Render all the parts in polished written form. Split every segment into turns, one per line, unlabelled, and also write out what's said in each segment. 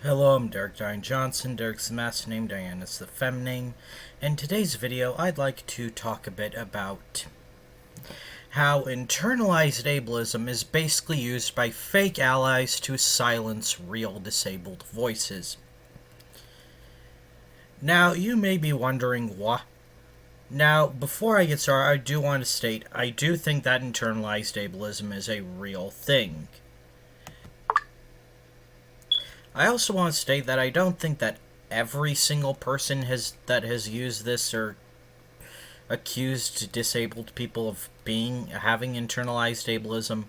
Hello, I'm Derek Diane Johnson. Derek's the master name, Diane is the feminine. In today's video, I'd like to talk a bit about how internalized ableism is basically used by fake allies to silence real disabled voices. Now, you may be wondering why. Now, before I get started, I do want to state I do think that internalized ableism is a real thing. I also want to state that I don't think that every single person that has used this or accused disabled people of having internalized ableism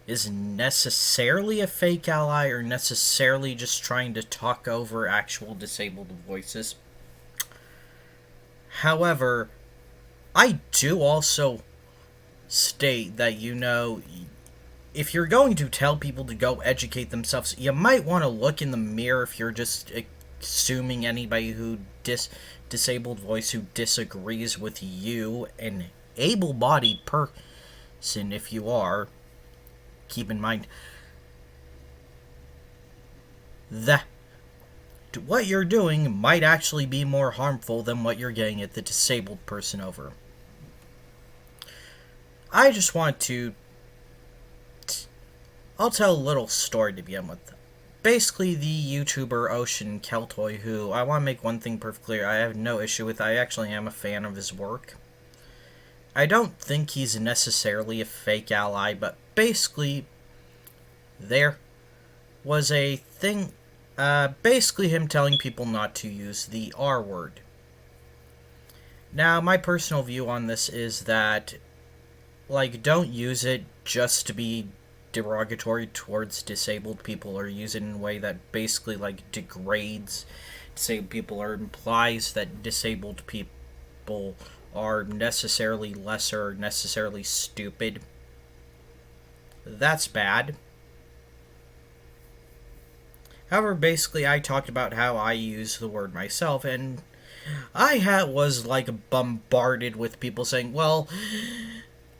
is necessarily a fake ally or necessarily just trying to talk over actual disabled voices. However, I do also state that, if you're going to tell people to go educate themselves, you might want to look in the mirror if you're just assuming anybody who disabled voice who disagrees with you, an able-bodied person if you are. Keep in mind that what you're doing might actually be more harmful than what you're getting at the disabled person over. I just want to I'll tell a little story to begin with. Basically, the YouTuber Ocean Keltoy, who I want to make one thing perfectly clear, I have no issue with. I actually am a fan of his work. I don't think he's necessarily a fake ally, but basically, there was a thing, basically him telling people not to use the R word. Now, my personal view on this is that, don't use it just to be derogatory towards disabled people or use it in a way that basically degrades disabled people or implies that disabled people are necessarily lesser or necessarily stupid. That's bad. However, basically I talked about how I use the word myself, and I was bombarded with people saying, well,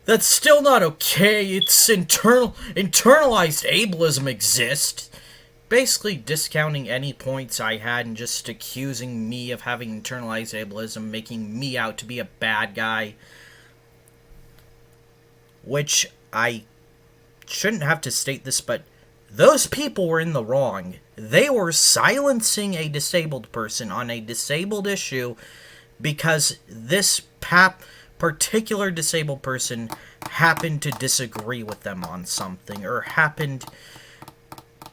that's still not okay. It's internalized ableism exists. Basically discounting any points I had and just accusing me of having internalized ableism, making me out to be a bad guy. Which I shouldn't have to state this, but those people were in the wrong. They were silencing a disabled person on a disabled issue because this particular disabled person happened to disagree with them on something or happened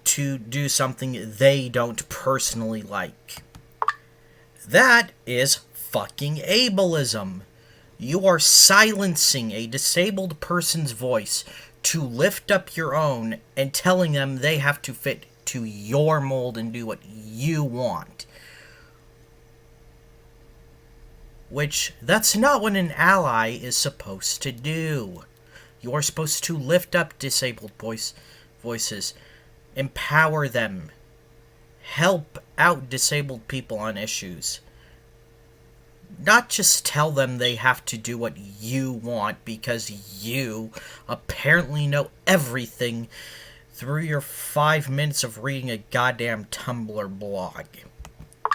to do something they don't personally like. That is fucking ableism. You are silencing a disabled person's voice to lift up your own and telling them they have to fit to your mold and do what you want. Which, that's not what an ally is supposed to do. You are supposed to lift up disabled voices, empower them, help out disabled people on issues. Not just tell them they have to do what you want because you apparently know everything through your 5 minutes of reading a goddamn Tumblr blog.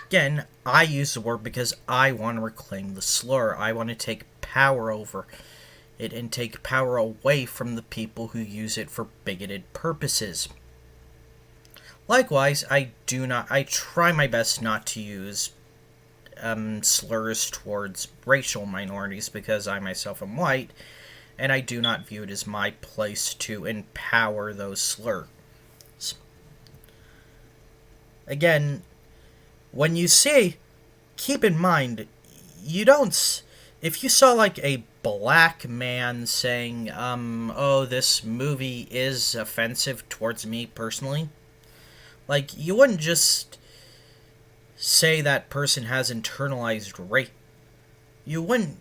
Again, I use the word because I want to reclaim the slur. I want to take power over it and take power away from the people who use it for bigoted purposes. Likewise, I try my best not to use slurs towards racial minorities because I myself am white, and I do not view it as my place to empower those slurs. Again, when you see, keep in mind, if you saw a black man saying, oh, this movie is offensive towards me personally, you wouldn't just say that person has internalized rape. You wouldn't.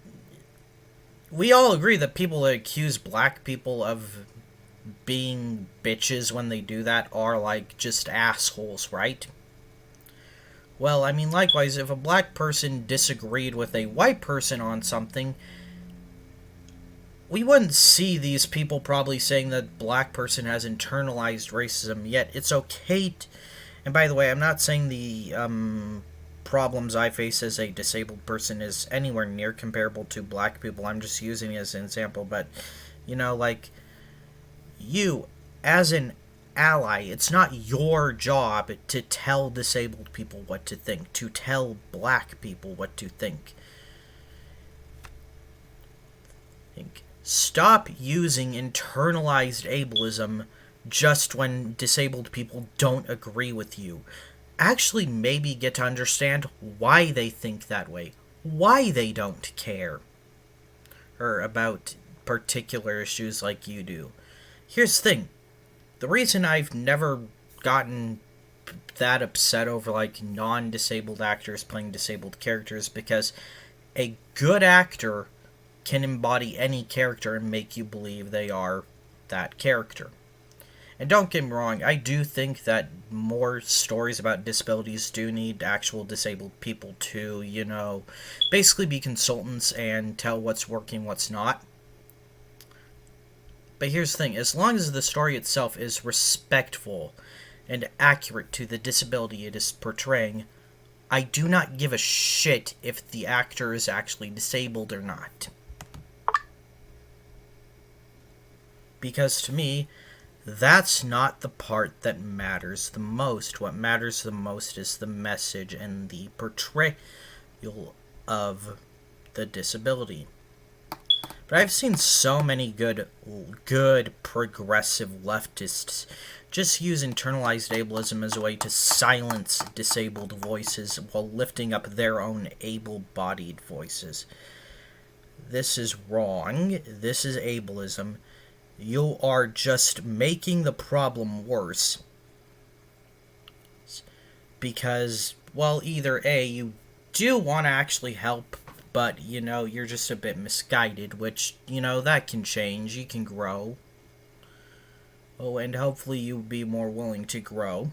We all agree that people that accuse black people of being bitches when they do that are, just assholes, right? Well, likewise, if a black person disagreed with a white person on something, we wouldn't see these people probably saying that black person has internalized racism, yet it's okay And by the way, I'm not saying the problems I face as a disabled person is anywhere near comparable to black people. I'm just using it as an example. But, like, you, as an ally, it's not your job to tell disabled people what to think, to tell black people what to think. Stop using internalized ableism just when disabled people don't agree with you. Actually, maybe get to understand why they think that way, why they don't care, or about particular issues like you do. Here's the thing. The reason I've never gotten that upset over, like, non-disabled actors playing disabled characters, because a good actor can embody any character and make you believe they are that character. And don't get me wrong, I do think that more stories about disabilities do need actual disabled people to, basically be consultants and tell what's working, what's not. But here's the thing, as long as the story itself is respectful and accurate to the disability it is portraying, I do not give a shit if the actor is actually disabled or not. Because to me, that's not the part that matters the most. What matters the most is the message and the portrayal of the disability. But I've seen so many good progressive leftists just use internalized ableism as a way to silence disabled voices while lifting up their own able-bodied voices. This is wrong. This is ableism. You are just making the problem worse. Because, well, either A, you do want to actually help, but, you're just a bit misguided, which, that can change. You can grow. Oh, and hopefully you'll be more willing to grow.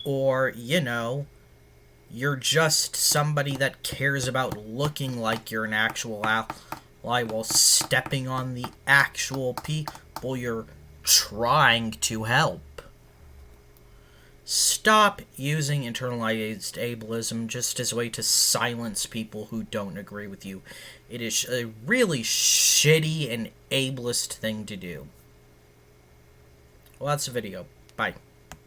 Or, you're just somebody that cares about looking like you're an actual ally while stepping on the actual people you're trying to help. Stop using internalized ableism just as a way to silence people who don't agree with you. It is a really shitty and ableist thing to do. Well, that's the video. Bye.